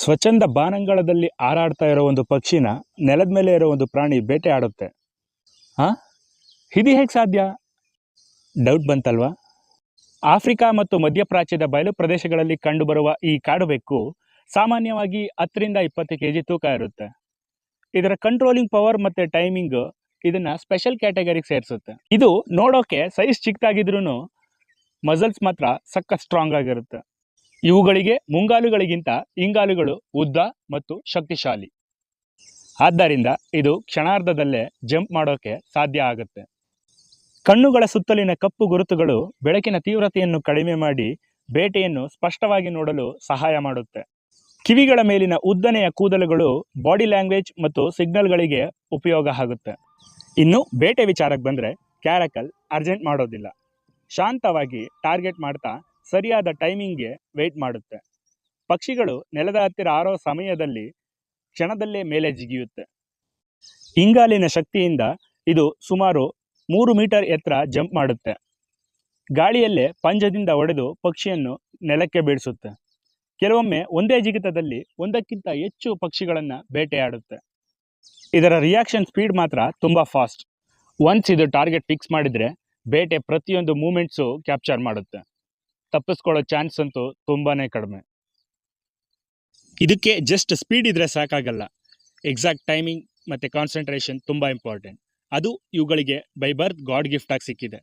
ಸ್ವಚ್ಛಂದ ಬಾನಂಗಳದಲ್ಲಿ ಹಾರಾಡ್ತಾ ಇರೋ ಒಂದು ಪಕ್ಷಿನ ನೆಲದ ಮೇಲೆ ಇರೋ ಒಂದು ಪ್ರಾಣಿ ಬೇಟೆ ಆಡುತ್ತೆ. ಇದು ಹೇಗೆ ಸಾಧ್ಯ? ಡೌಟ್ ಬಂತಲ್ವಾ? ಆಫ್ರಿಕಾ ಮತ್ತು ಮಧ್ಯಪ್ರಾಚ್ಯದ ಬಯಲು ಪ್ರದೇಶಗಳಲ್ಲಿ ಕಂಡುಬರುವ ಈ ಕಾಡು ಬೆಕ್ಕು ಸಾಮಾನ್ಯವಾಗಿ 10ರಿಂದ 20 kg ತೂಕ ಇರುತ್ತೆ. ಇದರ ಕಂಟ್ರೋಲಿಂಗ್ ಪವರ್ ಮತ್ತು ಟೈಮಿಂಗ್ ಇದನ್ನ ಸ್ಪೆಷಲ್ ಕ್ಯಾಟಗರಿಗೆ ಸೇರಿಸುತ್ತೆ. ಇದು ನೋಡೋಕೆ ಸೈಜ್ ಚಿಕ್ಕದಾಗಿದ್ರೂ ಮಸಲ್ಸ್ ಮಾತ್ರ ಸಖತ್ ಸ್ಟ್ರಾಂಗ್ ಆಗಿರುತ್ತೆ. ಇವುಗಳಿಗೆ ಮುಂಗಾಲುಗಳಿಗಿಂತ ಹಿಂಗಾಲುಗಳು ಉದ್ದ ಮತ್ತು ಶಕ್ತಿಶಾಲಿ. ಆದ್ದರಿಂದ ಇದು ಕ್ಷಣಾರ್ಧದಲ್ಲೇ ಜಂಪ್ ಮಾಡೋಕೆ ಸಾಧ್ಯ ಆಗುತ್ತೆ. ಕಣ್ಣುಗಳ ಸುತ್ತಲಿನ ಕಪ್ಪು ಗುರುತುಗಳು ಬೆಳಕಿನ ತೀವ್ರತೆಯನ್ನು ಕಡಿಮೆ ಮಾಡಿ ಬೇಟೆಯನ್ನು ಸ್ಪಷ್ಟವಾಗಿ ನೋಡಲು ಸಹಾಯ ಮಾಡುತ್ತೆ. ಕಿವಿಗಳ ಮೇಲಿನ ಉದ್ದನೆಯ ಕೂದಲುಗಳು ಬಾಡಿ ಲ್ಯಾಂಗ್ವೇಜ್ ಮತ್ತು ಸಿಗ್ನಲ್ಗಳಿಗೆ ಉಪಯೋಗ ಆಗುತ್ತೆ. ಇನ್ನು ಬೇಟೆ ವಿಚಾರಕ್ಕೆ ಬಂದರೆ ಕ್ಯಾರಕಲ್ ಅರ್ಜೆಂಟ್ ಮಾಡೋದಿಲ್ಲ. ಶಾಂತವಾಗಿ ಟಾರ್ಗೆಟ್ ಮಾಡ್ತಾ ಸರಿಯಾದ ಟೈಮಿಂಗ್ಗೆ ವೆಯ್ಟ್ ಮಾಡುತ್ತೆ. ಪಕ್ಷಿಗಳು ನೆಲದ ಹತ್ತಿರ ಹಾರೋ ಸಮಯದಲ್ಲಿ ಕ್ಷಣದಲ್ಲೇ ಮೇಲೆ ಜಿಗಿಯುತ್ತೆ. ಇಂಗಾಲಿನ ಶಕ್ತಿಯಿಂದ ಇದು ಸುಮಾರು 3 ಮೀಟರ್ ಎತ್ತರ ಜಂಪ್ ಮಾಡುತ್ತೆ. ಗಾಳಿಯಲ್ಲೇ ಪಂಜದಿಂದ ಹೊಡೆದು ಪಕ್ಷಿಯನ್ನು ನೆಲಕ್ಕೆ ಬೀಳಿಸುತ್ತೆ. ಕೆಲವೊಮ್ಮೆ ಒಂದೇ ಜಿಗಿತದಲ್ಲಿ ಒಂದಕ್ಕಿಂತ ಹೆಚ್ಚು ಪಕ್ಷಿಗಳನ್ನು ಬೇಟೆಯಾಡುತ್ತೆ. ಇದರ ರಿಯಾಕ್ಷನ್ ಸ್ಪೀಡ್ ಮಾತ್ರ ತುಂಬ ಫಾಸ್ಟ್. ಒನ್ಸ್ ಇದು ಟಾರ್ಗೆಟ್ ಫಿಕ್ಸ್ ಮಾಡಿದರೆ ಬೇಟೆ ಪ್ರತಿಯೊಂದು ಮೂಮೆಂಟ್ಸು ಕ್ಯಾಪ್ಚರ್ ಮಾಡುತ್ತೆ. ತಪ್ಪಿಸ್ಕೊಳ್ಳೋ ಚಾನ್ಸ್ ಅಂತೂ ತುಂಬಾ ಕಡಿಮೆ. ಇದಕ್ಕೆ ಜಸ್ಟ್ ಸ್ಪೀಡ್ ಇದ್ರೆ ಸಾಕಾಗಲ್ಲ. ಎಕ್ಸಾಕ್ಟ್ ಟೈಮಿಂಗ್ ಮತ್ತು ಕಾನ್ಸಂಟ್ರೇಷನ್ ತುಂಬ ಇಂಪಾರ್ಟೆಂಟ್. ಅದು ಇವುಗಳಿಗೆ ಬೈ ಬರ್ತ್ ಗಾಡ್ ಗಿಫ್ಟ್ ಆಗಿ ಸಿಕ್ಕಿದೆ.